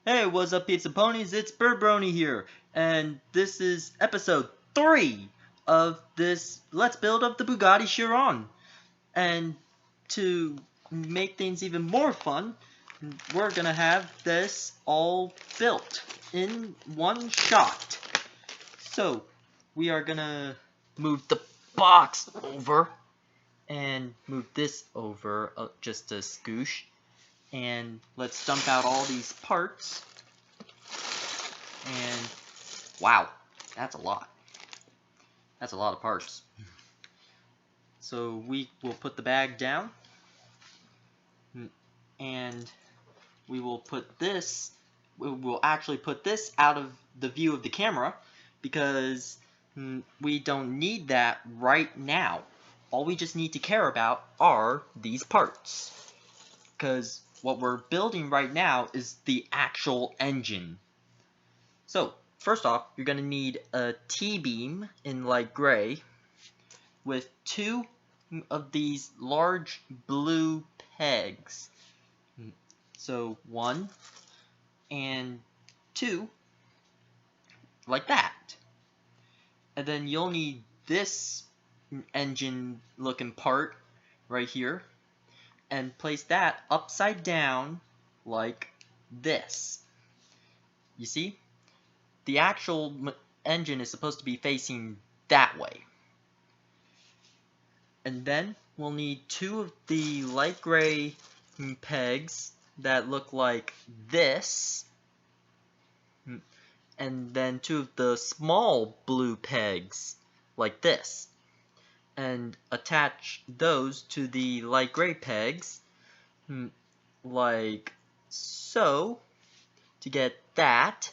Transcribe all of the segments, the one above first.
Hey, what's up, pizza ponies? It's BirdBrony here, and this is episode 3 of this Let's Build of the Bugatti Chiron. And to make things even more fun, we're gonna have this all built in one shot. So, we are gonna move the box over and move this over just a scoosh. And let's dump out all these parts. And wow, that's a lot. That's a lot of parts. So we will put the bag down. And we will put this, we will actually put this out of the view of the camera because we don't need that right now. All we just need to care about are these parts. Because what we're building right now is the actual engine. So, first off, you're going to need a T-beam in light gray with 2 of these large blue pegs. So, 1 and 2, like that. And then you'll need this engine looking part right here, and place that upside down like this. You see? The actual engine is supposed to be facing that way. And then we'll need 2 of the light gray pegs that look like this. And then 2 of the small blue pegs like this. And attach those to the light gray pegs like so to get that.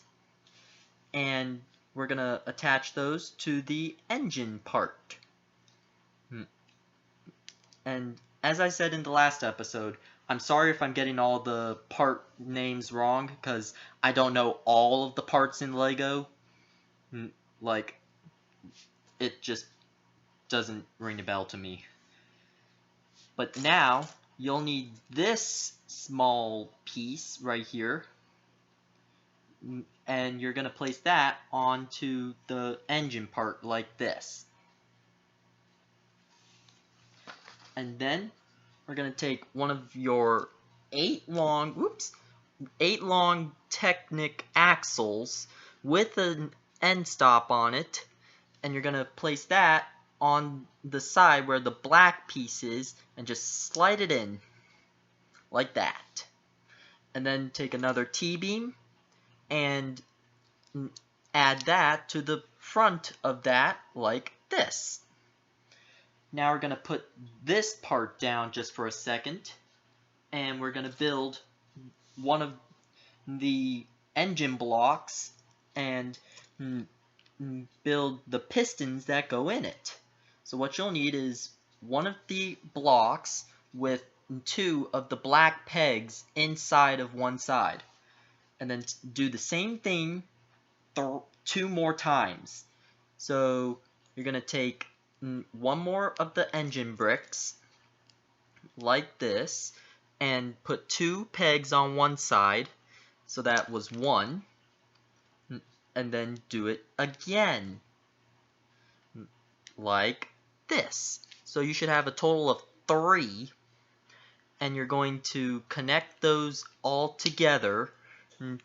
And we're going to attach those to the engine part. And as I said in the last episode, I'm sorry if I'm getting all the part names wrong, because I don't know all of the parts in Lego. Like, it just doesn't ring a bell to me. But now, you'll need this small piece right here. And you're going to place that onto the engine part like this. And then we're going to take one of your 8 long Technic axles with an end stop on it, and you're going to place that on the side where the black piece is and just slide it in like that. And then take another T-beam and add that to the front of that like this. Now we're going to put this part down just for a second, and we're going to build one of the engine blocks and build the pistons that go in it. So what you'll need is one of the blocks with 2 of the black pegs inside of one side. And then do the same thing 2 more times. So you're going to take 1 more of the engine bricks like this and put 2 pegs on one side, so that was 1, and then do it again like this. So you should have a total of 3, and you're going to connect those all together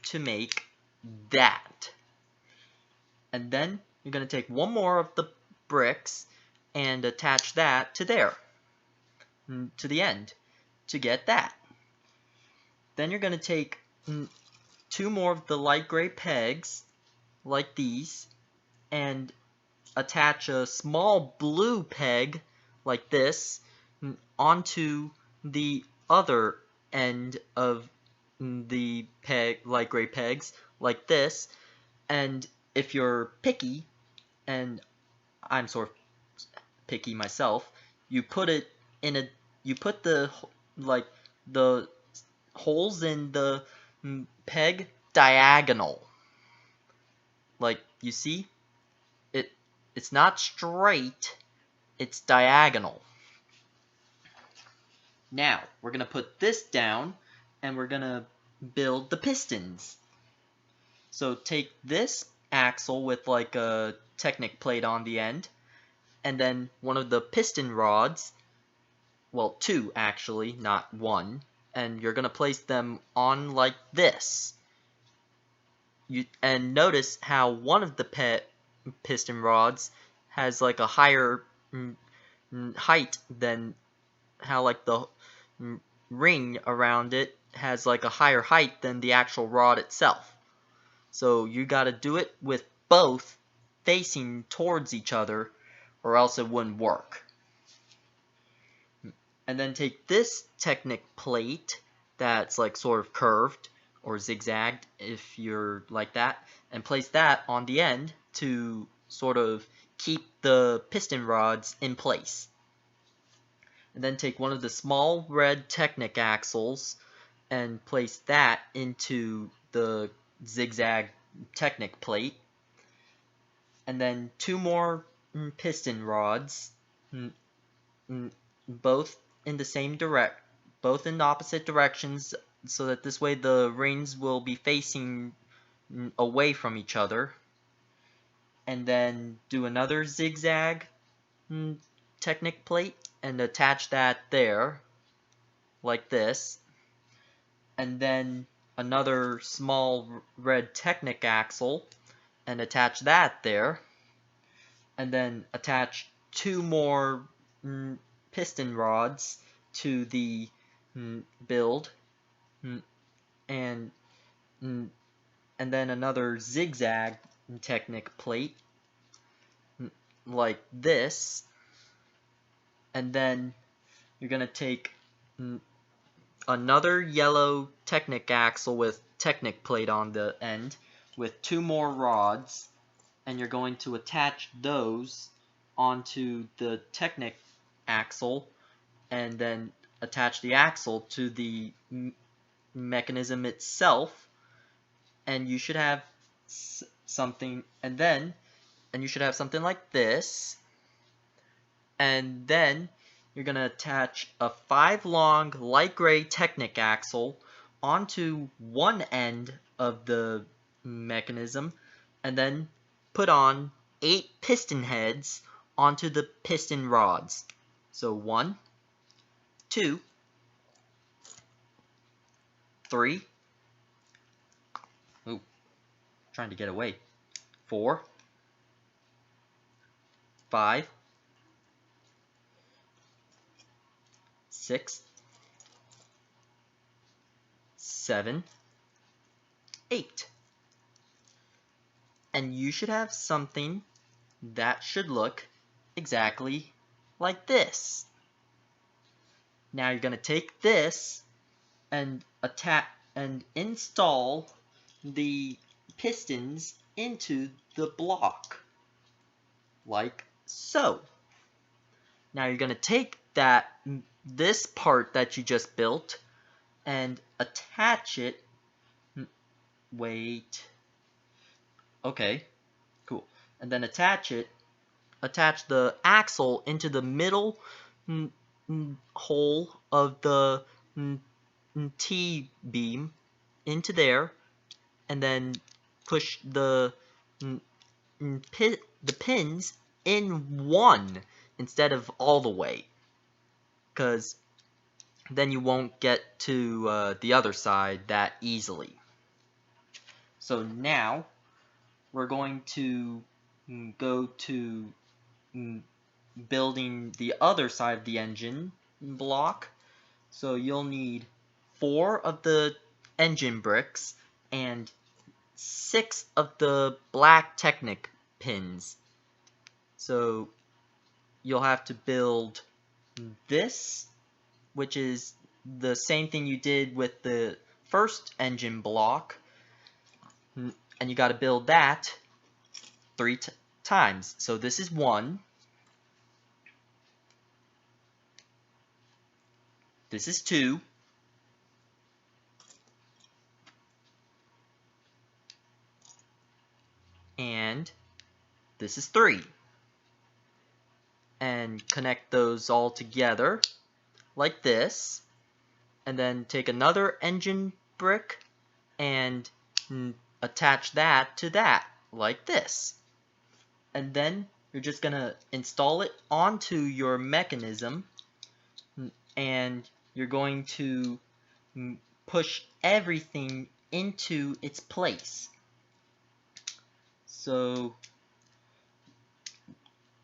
to make that. And then you're going to take 1 more of the bricks and attach that to there, to the end, to get that. Then you're going to take 2 more of the light gray pegs, like these, and attach a small blue peg, like this, onto the other end of the light gray pegs, like this. And if you're picky, and I'm sort of picky myself, you put it in you put the holes in the peg diagonal. Like, you see, it's not straight, it's diagonal. Now we're gonna put this down, and we're gonna build the pistons. So take this axle with like a Technic plate on the end, and then one of the piston rods, well, two actually, not one, and you're gonna place them on like this. And notice how one of the piston rods has like a higher height than how like the ring around it has like a higher height than the actual rod itself. So you gotta do it with both facing towards each other, or else it wouldn't work. And then take this Technic plate that's like sort of curved or zigzagged if you're like that, and place that on the end to sort of keep the piston rods in place. And then take one of the small red Technic axles and place that into the zigzag Technic plate. And then two more piston rods, both in the same both in opposite directions, so that this way the rings will be facing away from each other. And then do another zigzag Technic plate and attach that there, like this. And then another small red Technic axle and attach that there. And then attach two more piston rods to the build, and then another zigzag Technic plate like this. And then you're gonna take another yellow Technic axle with Technic plate on the end with two more rods, and you're going to attach those onto the Technic axle, and then attach the axle to the mechanism itself, and you should have something, and you should have something like this. And then you're going to attach a 5 long light gray Technic axle onto one end of the mechanism, and then put on 8 piston heads onto the piston rods. So 1, 2, 3, ooh, trying to get away, 4, 5, 6, 7, 8. And you should have something that should look exactly like this. Now you're going to take this and install the pistons into the block, like so. Now you're going to take this part that you just built and attach it. Okay, cool. And then attach the axle into the middle hole of the T-beam into there, and then push the pins in one instead of all the way, because then you won't get to the other side that easily. So now we're going to go to building the other side of the engine block. So you'll need 4 of the engine bricks and 6 of the black Technic pins. So you'll have to build this, which is the same thing you did with the first engine block, and you got to build that 3 times. So this is 1, this is 2, and this is 3. And connect those all together like this, and then take another engine brick and attach that to that, like this. And then you're just gonna install it onto your mechanism, and you're going to push everything into its place. So,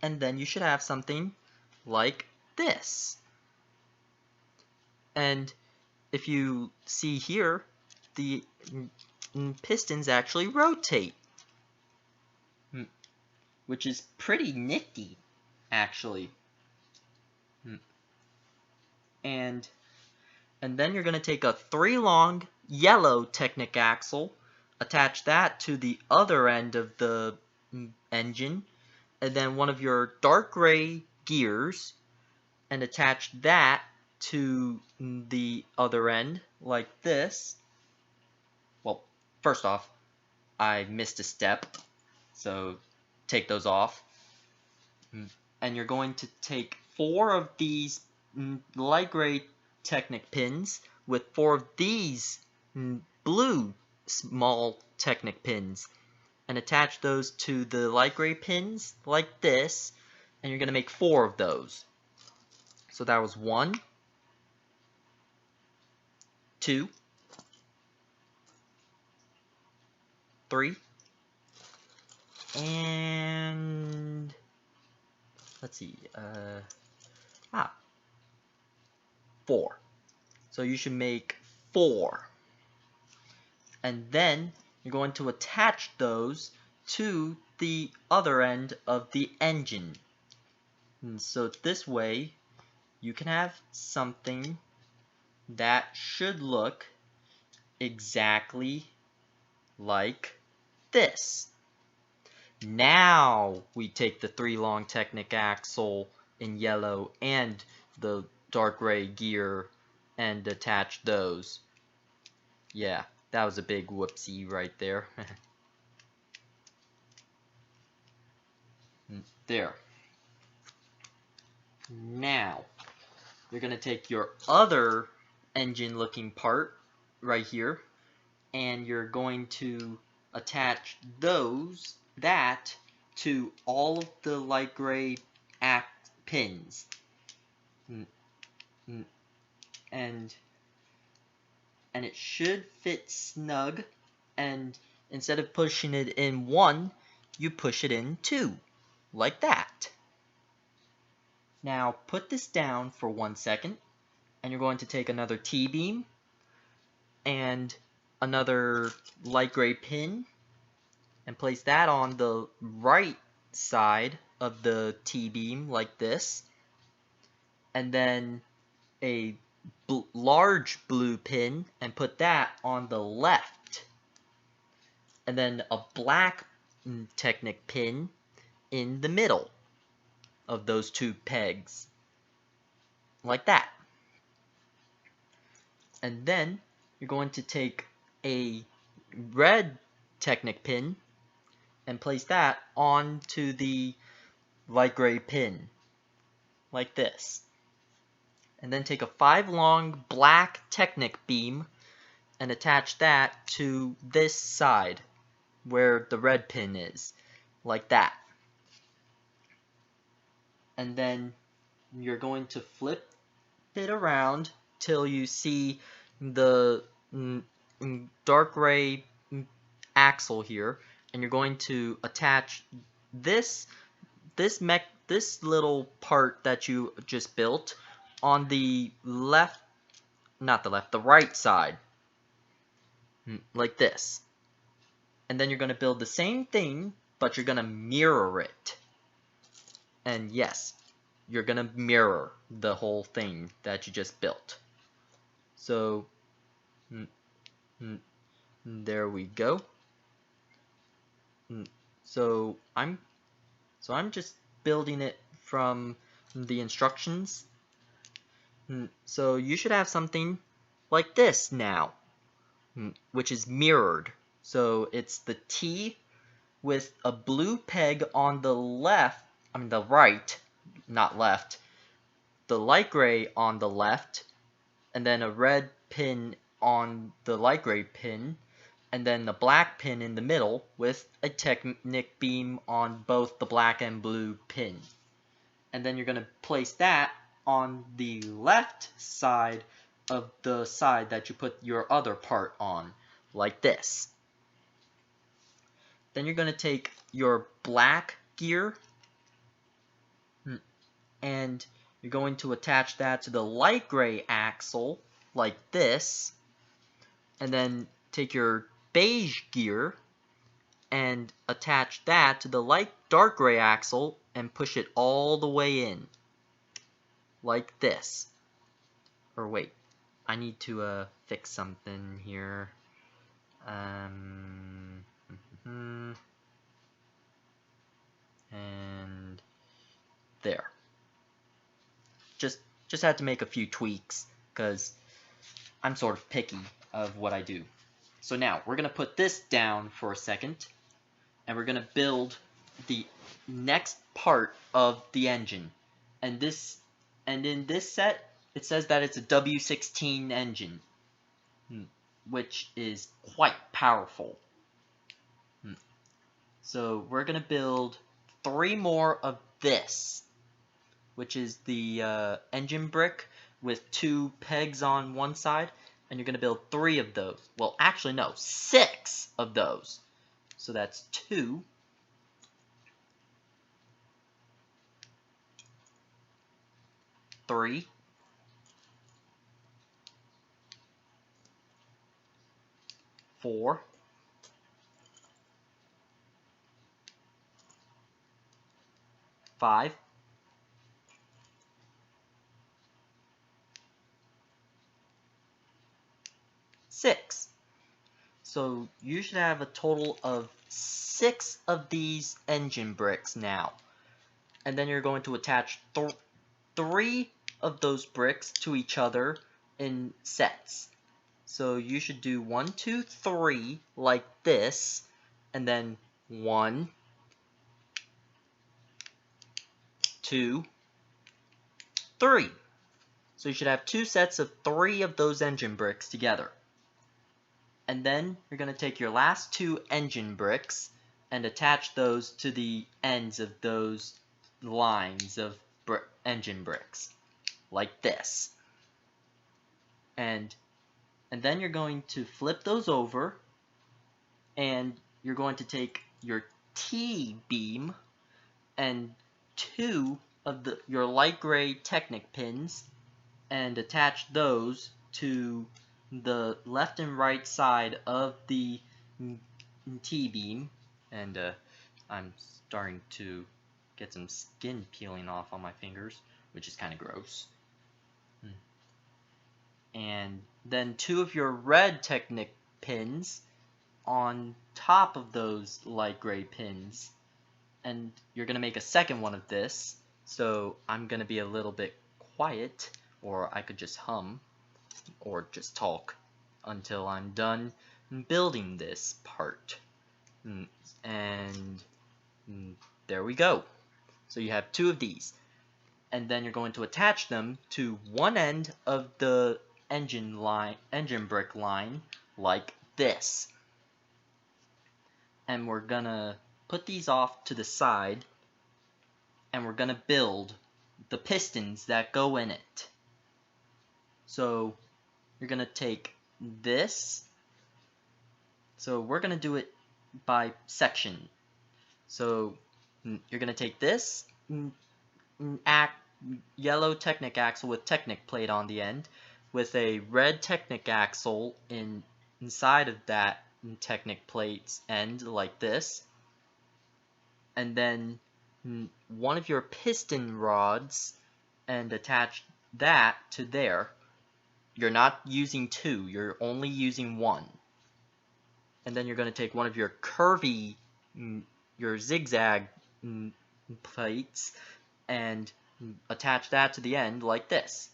and then you should have something like this. And if you see here, the pistons actually rotate, which is pretty nifty, actually. And then you're going to take a 3-long yellow Technic axle, attach that to the other end of the engine, and then one of your dark gray gears, and attach that to the other end, like this. Well, first off, I missed a step, so take those off. And you're going to take 4 of these light gray Technic pins with 4 of these blue small Technic pins, and attach those to the light gray pins like this, and you're going to make 4 of those. So that was 1, 2, 3, and let's see, 4. So you should make 4. And then you're going to attach those to the other end of the engine. And so this way you can have something that should look exactly like this. Now we take the 3-long Technic axle in yellow and the dark gray gear and attach those. Yeah, that was a big whoopsie right there. There. Now, you're going to take your other engine looking part right here, and you're going to attach that to all of the light gray pins. And it should fit snug, and instead of pushing it in 1, you push it in 2, like that. Now put this down for 1 second, and you're going to take another T-beam and another light gray pin and place that on the right side of the T-beam like this, and then a large blue pin and put that on the left, and then a black Technic pin in the middle of those 2 pegs, like that. And then you're going to take a red Technic pin and place that onto the light gray pin, like this. And then take a 5-long black Technic beam and attach that to this side where the red pin is, like that. And then you're going to flip it around till you see the dark gray axle here, and you're going to attach this little part that you just built on the left, not the left, the right side, like this. And then you're going to build the same thing, but you're going to mirror it. And yes, you're going to mirror the whole thing that you just built. So there we go. So I'm just building it from the instructions. So you should have something like this now, which is mirrored. So it's the T with a blue peg on the left, the right, not left, the light gray on the left, and then a red pin on the light gray pin, and then the black pin in the middle with a Technic beam on both the black and blue pin. And then you're going to place that on the left side of the side that you put your other part on, like this. Then you're going to take your black gear and you're going to attach that to the light gray axle like this, and then take your beige gear and attach that to the light dark gray axle and push it all the way in like this. Or wait, I need to fix something here. And there. Just had to make a few tweaks because I'm sort of picky of what I do. So now we're gonna put this down for a second, and we're gonna build the next part of the engine. And in this set, it says that it's a W16 engine, which is quite powerful. So we're gonna build 3 more of this, which is the engine brick with 2 pegs on one side, and you're gonna build 3 of those. Well, actually no, 6 of those. So that's 2. 3. 4. 5. 6. So you should have a total of 6 of these engine bricks now. And then you're going to attach 3 of those bricks to each other in sets. So you should do 1, 2, 3 like this, and then 1, 2, 3. So you should have 2 sets of 3 of those engine bricks together. And then you're going to take your last 2 engine bricks and attach those to the ends of those lines of engine bricks, like this. And then you're going to flip those over, and you're going to take your T-beam and 2 of your light gray Technic pins and attach those to the left and right side of the T-beam. And I'm starting to get some skin peeling off on my fingers, which is kind of gross. And then 2 of your red Technic pins on top of those light gray pins. And you're going to make a second one of this, so I'm going to be a little bit quiet, or I could just hum, or just talk until I'm done building this part. And there we go. So you have 2 of these. And then you're going to attach them to one end of the engine brick line like this. And we're gonna put these off to the side, and we're gonna build the pistons that go in it. So you're gonna take this. So we're gonna do it by section. So you're gonna take this yellow Technic axle with Technic plate on the end, with a red Technic axle inside of that Technic plate's end like this, and then one of your piston rods and attach that to there. You're not using 2, you're only using 1. And then you're going to take one of your curvy, your zigzag plates and attach that to the end like this.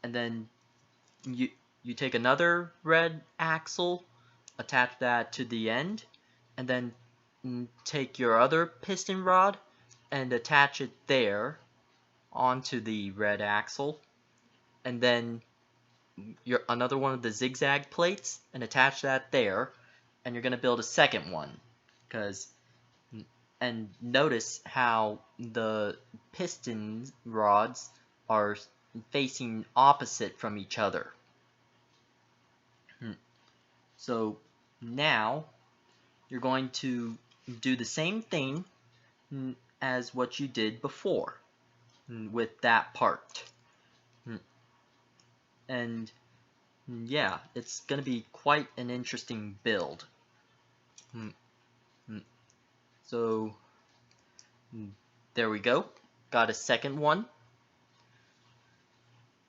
And then you take another red axle, attach that to the end, and then take your other piston rod and attach it there onto the red axle, and then another one of the zigzag plates and attach that there, and you're going to build a second one, and notice how the piston rods are facing opposite from each other. So now you're going to do the same thing as what you did before with that part. And yeah, it's going to be quite an interesting build. So there we go. Got a second one.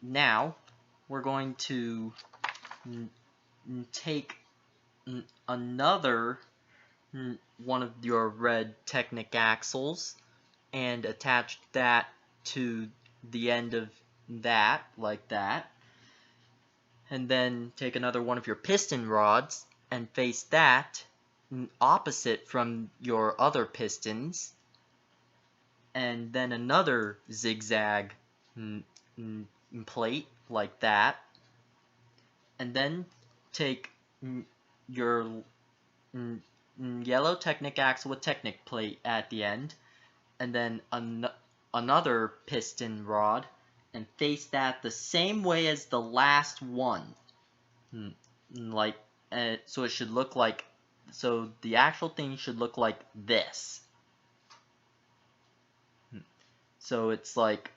Now we're going to take another one of your red Technic axles and attach that to the end of that, like that. And then take another one of your piston rods and face that opposite from your other pistons. And then another zigzag plate like that. And then take your yellow Technic axle with Technic plate at the end, and then another piston rod, and face that the same way as the last one. Like, so it should look like, so the actual thing should look like this. So it's like,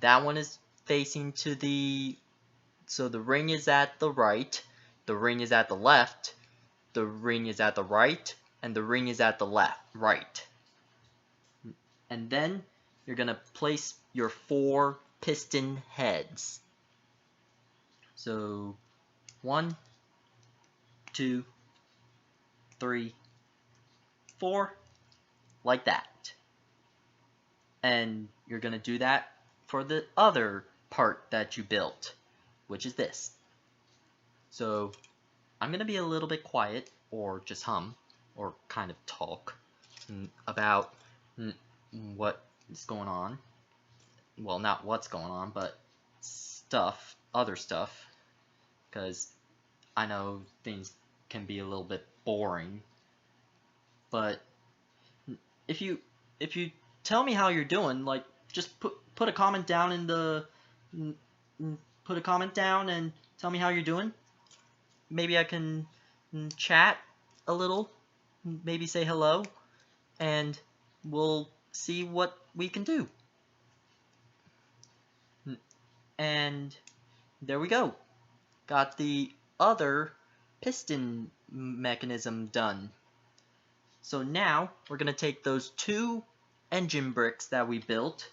that one is facing to the, so the ring is at the right, the ring is at the left, the ring is at the right, and the ring is at the right. And then you're going to place your 4 piston heads. So 1, 2, 3, 4, like that. And you're going to do that for the other part that you built, which is this. So I'm going to be a little bit quiet, or just hum, or kind of talk about what is going on. Well, not what's going on, but stuff, other stuff, because I know things can be a little bit boring. But if you tell me how you're doing, like, just put a comment down in the put a comment down and tell me how you're doing. Maybe I can chat a little, maybe say hello, and we'll see what we can do. And there we go. Got the other piston mechanism done. So now we're going to take those 2 engine bricks that we built,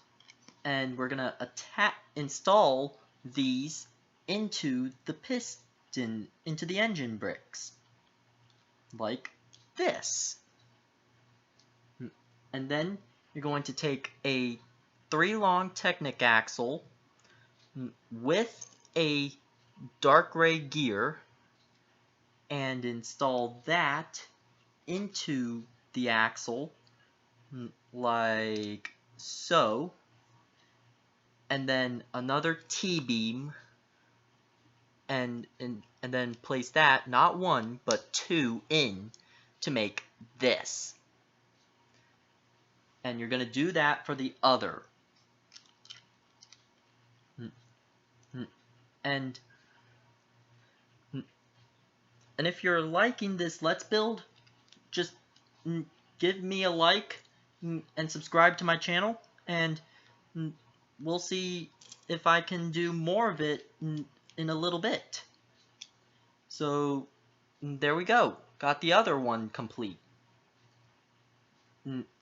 and we're going to install these into the piston, into the engine bricks, like this. And then you're going to take a 3-long Technic axle with a dark gray gear and install that into the axle like so, and then another T-beam, and then place that, not 1 but 2 in to make this. And you're going to do that for the other. And if you're liking this Let's Build, just give me a like and subscribe to my channel, and we'll see if I can do more of it in a little bit. So there we go. Got the other one complete.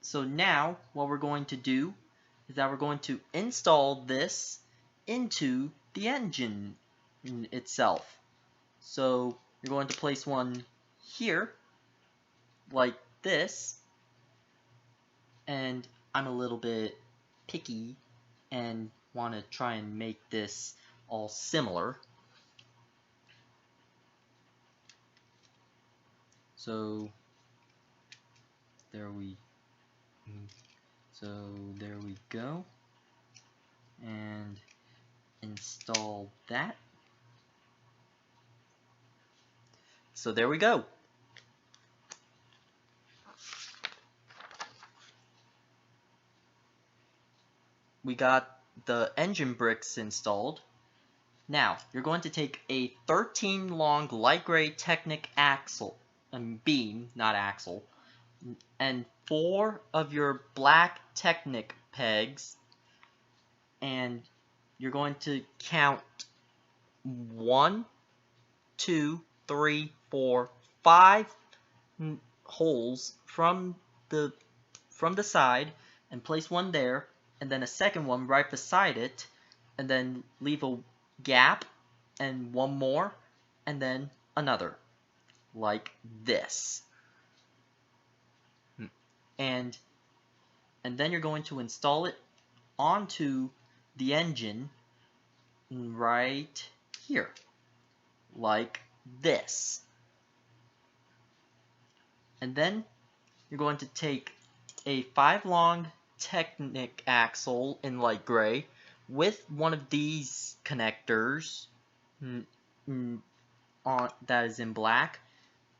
So now what we're going to do is that we're going to install this into the engine itself. So you're going to place one here like this, and I'm a little bit picky and want to try and make this all similar. So there we go, and install that. So there we go. we got the engine bricks installed. Now, you're going to take a 13 long light gray Technic axle, beam, not axle, and 4 of your black Technic pegs, and you're going to count 1, 2, 3, 4, 5 holes from the side, and place one there, and then a second one right beside it, and then leave a gap, and one more, and then another, like this. And then you're going to install it onto the engine right here, like this. And then you're going to take a 5 long Technic axle in light gray with one of these connectors that is in black,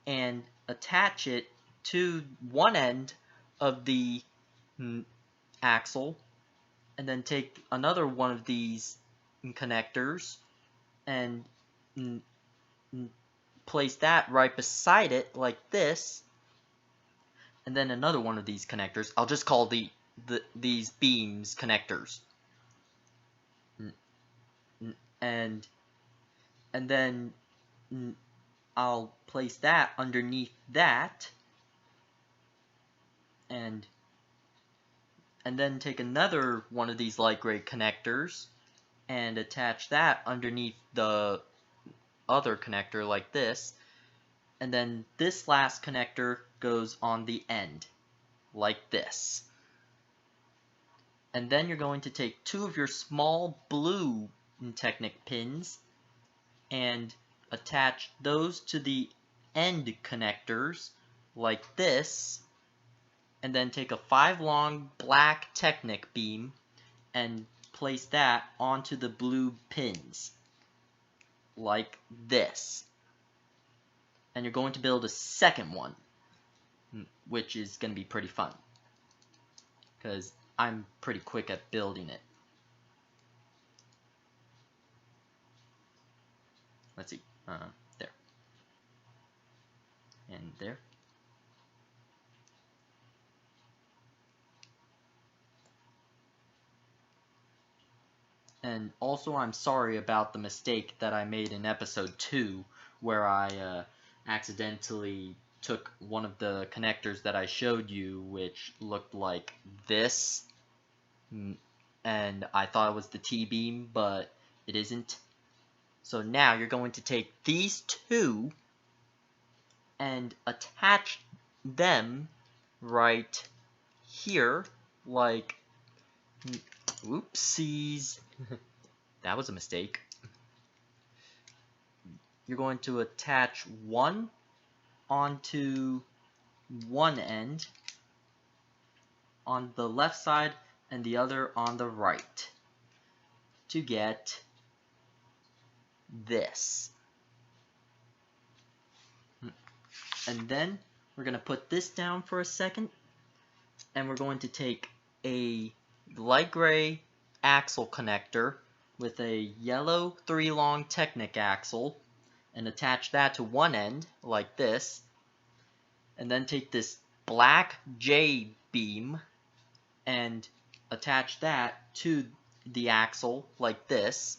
and attach it to one end of the axle, and then take another one of these connectors and place that right beside it like this, and then another one of these connectors. I'll just call these beams connectors, and then I'll place that underneath that, and then take another one of these light gray connectors and attach that underneath the other connector like this, and then this last connector goes on the end like this. And then you're going to take 2 of your small blue Technic pins and attach those to the end connectors like this, and then take a 5 long black Technic beam and place that onto the blue pins like this. And you're going to build a second one, which is going to be pretty fun because I'm pretty quick at building it. Let's see, there, and there. And also, I'm sorry about the mistake that I made in episode 2, where I accidentally took one of the connectors that I showed you, which looked like this, and I thought it was the T-beam, but it isn't. So now you're going to take these 2 and attach them right here, like, oopsies, that was a mistake. You're going to attach one onto one end on the left side and the other on the right to get this. And then we're going to put this down for a second, and we're going to take a light gray axle connector with a yellow 3 long Technic axle and attach that to one end like this, and then take this black J beam and attach that to the axle like this,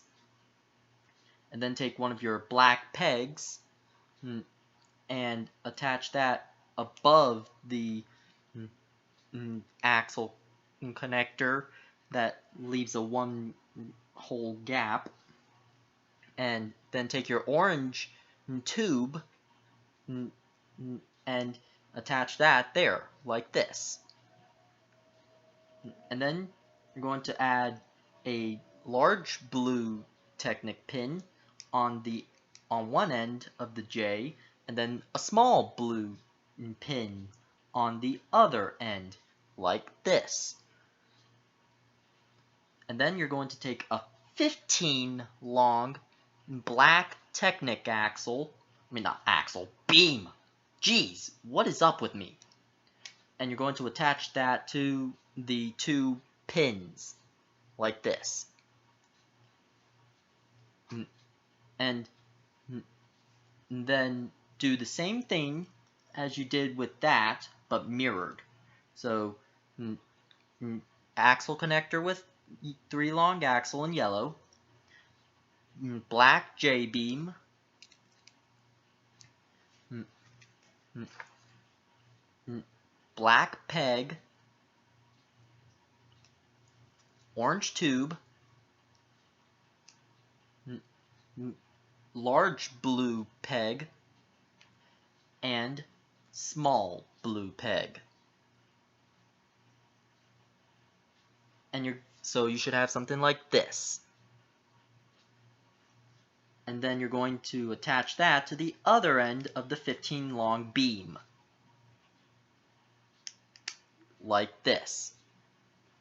and then take one of your black pegs and attach that above the axle connector that leaves a 1 hole gap, and then take your orange tube and attach that there like this. And then you're going to add a large blue Technic pin on one end of the J, and then a small blue pin on the other end like this. And then you're going to take a 15 long black Technic beam. Jeez, what is up with me? And you're going to attach that to the 2 pins like this. And then do the same thing as you did with that, but mirrored. So axle connector with 3 long axle in yellow, black J-beam, black peg, orange tube, large blue peg, and small blue peg. And so you should have something like this. And then you're going to attach that to the other end of the 15 long beam, like this.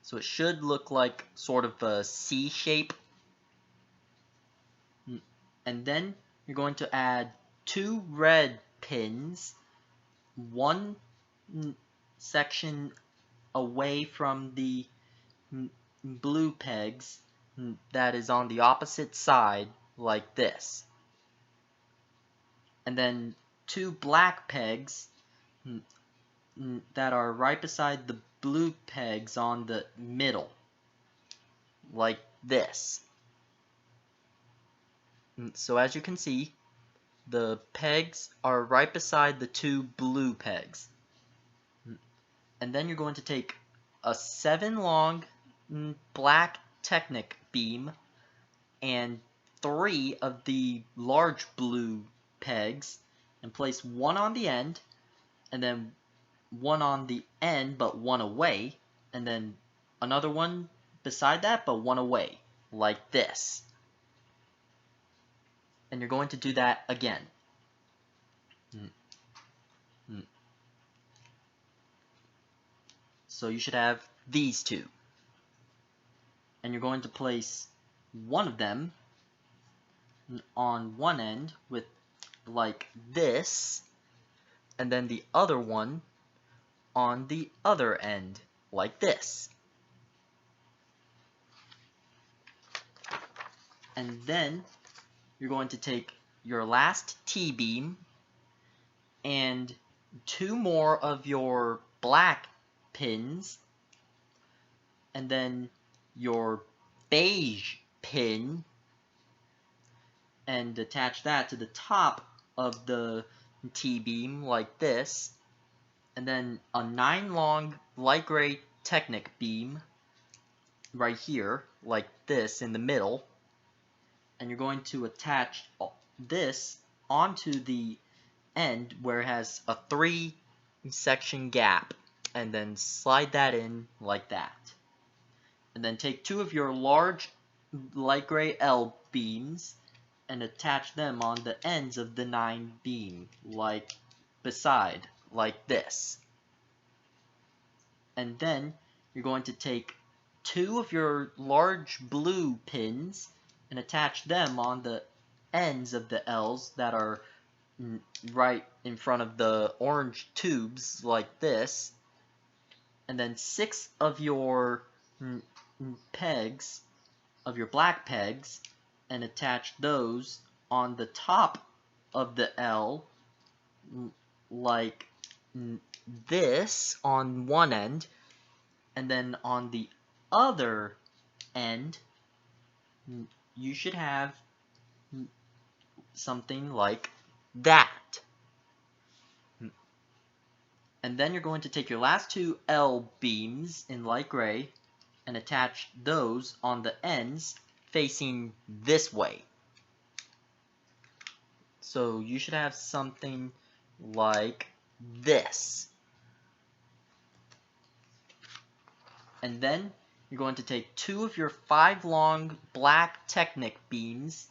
So it should look like sort of a C shape. And then you're going to add 2 red pins, one section away from the blue pegs that is on the opposite side, like this. And then 2 black pegs that are right beside the blue pegs on the middle, like this. So as you can see, the pegs are right beside the 2 blue pegs. And then you're going to take a 7 long black Technic beam and 3 of the large blue pegs and place one on the end, and then one on the end but one away, and then another one beside that but one away, like this. And you're going to do that again. So you should have these 2. And you're going to place one of them on one end with like this, and then the other one on the other end like this. And then you're going to take your last T-beam and 2 more of your black pins, and then your beige pin, and attach that to the top of the T-beam like this, and then a 9 long light gray Technic beam right here like this in the middle, and you're going to attach this onto the end where it has a 3 section gap, and then slide that in like that. And then take 2 of your large light gray L beams and attach them on the ends of the 9 beam, like beside, like this. And then you're going to take 2 of your large blue pins and attach them on the ends of the L's that are right in front of the orange tubes, like this. And then 6 of your pegs, of your black pegs, and attach those on the top of the L like this on one end, and then on the other end you should have something like that. And then you're going to take your last 2 L beams in light gray and attach those on the ends facing this way. So you should have something like this. And then you're going to take 2 of your 5 long black Technic beams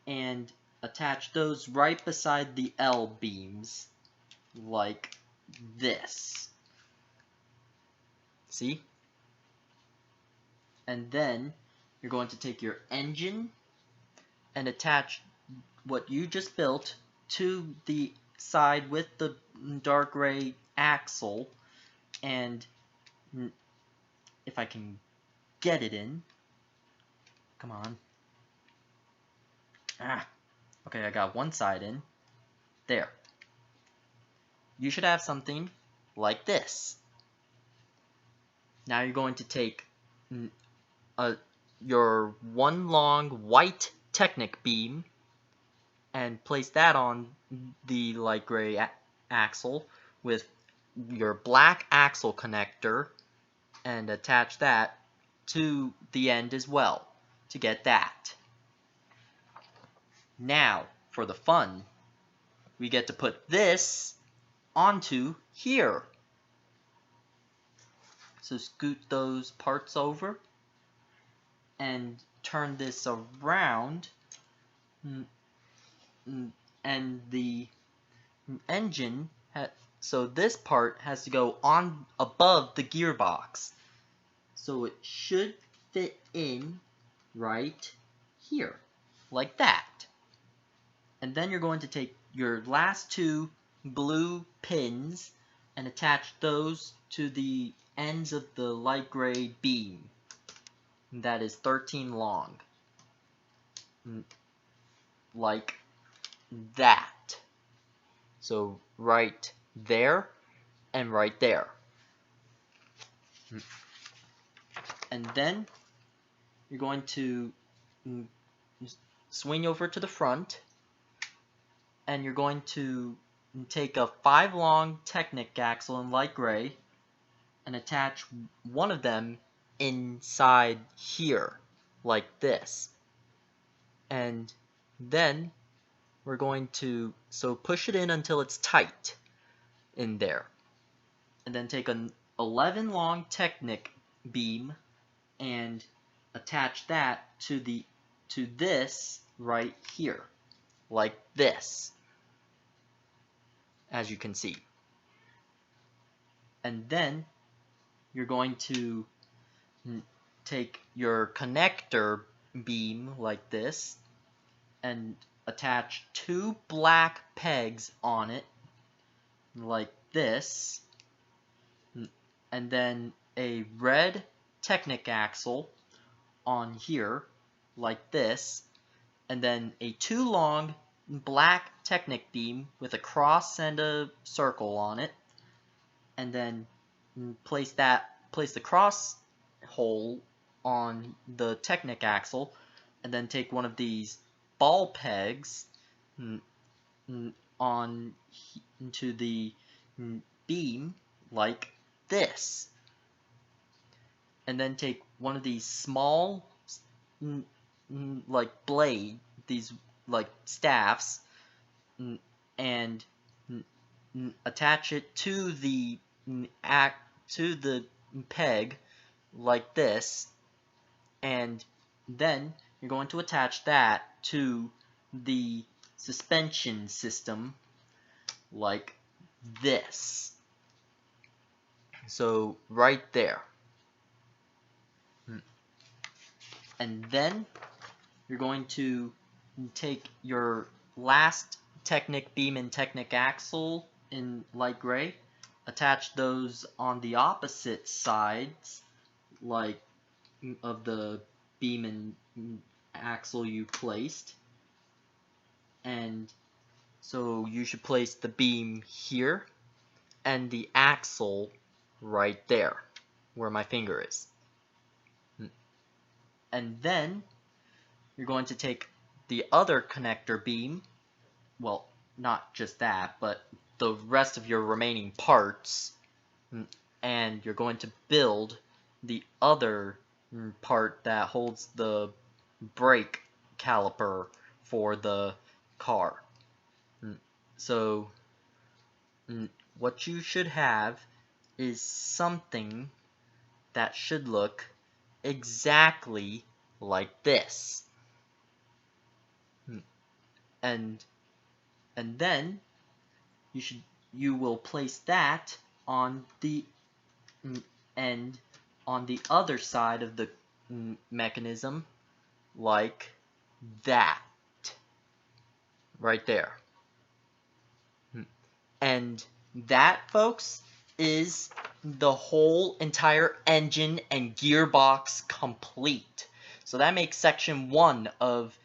and attach those right beside the L beams, like this. See? And then you're going to take your engine and attach what you just built to the side with the dark gray axle, and if I can get it in, Come on. Okay, I got one side in. There. You should have something like this. Now you're going to take your one long white Technic beam and place that on the light gray axle with your black axle connector and attach that to the end as well to get that. Now, for the fun, we get to put this onto here. So scoot those parts over and turn this around, and the engine, so this part has to go on above the gearbox. So it should fit in right here, like that. And then you're going to take your last two blue pins and attach those to the ends of the light gray beam. That is 13 long. Like that. So right there and right there. And then you're going to swing over to the front, and you're going to take a 5 long Technic axle in light gray and attach one of them inside here, like this. And then we're going to push it in until it's tight in there. And then take an 11 long Technic beam and attach that to this right here, like this, as you can see. And then you're going to take your connector beam like this and attach 2 black pegs on it like this, and then a red Technic axle on here like this, and then a 2 long black Technic beam with a cross and a circle on it, and then place the cross hole on the Technic axle, and then take one of these ball pegs on to the beam like this, and then take one of these small like blade, these like staffs, and attach it to the peg like this, and then you're going to attach that to the suspension system like this. So right there. And then you're going to take your last Technic beam and Technic axle in light gray, attach those on the opposite sides like of the beam and axle you placed. And so you should place the beam here and the axle right there where my finger is. And then you're going to take the other connector beam, well, not just that, but the rest of your remaining parts, and you're going to build the other part that holds the brake caliper for the car. So what you should have is something that should look exactly like this. And then you will place that on the end on the other side of the mechanism like that, right there. And that, folks, is the whole entire engine and gearbox complete. So that makes section 1 of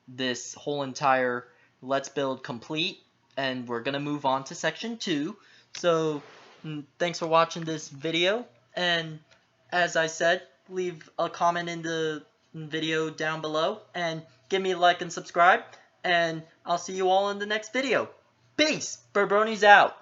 this whole entire Let's Build complete, and we're gonna move on to section 2. So thanks for watching this video, and as I said, leave a comment in the video down below, and give me a like and subscribe, and I'll see you all in the next video. Peace! BirdBrony's out!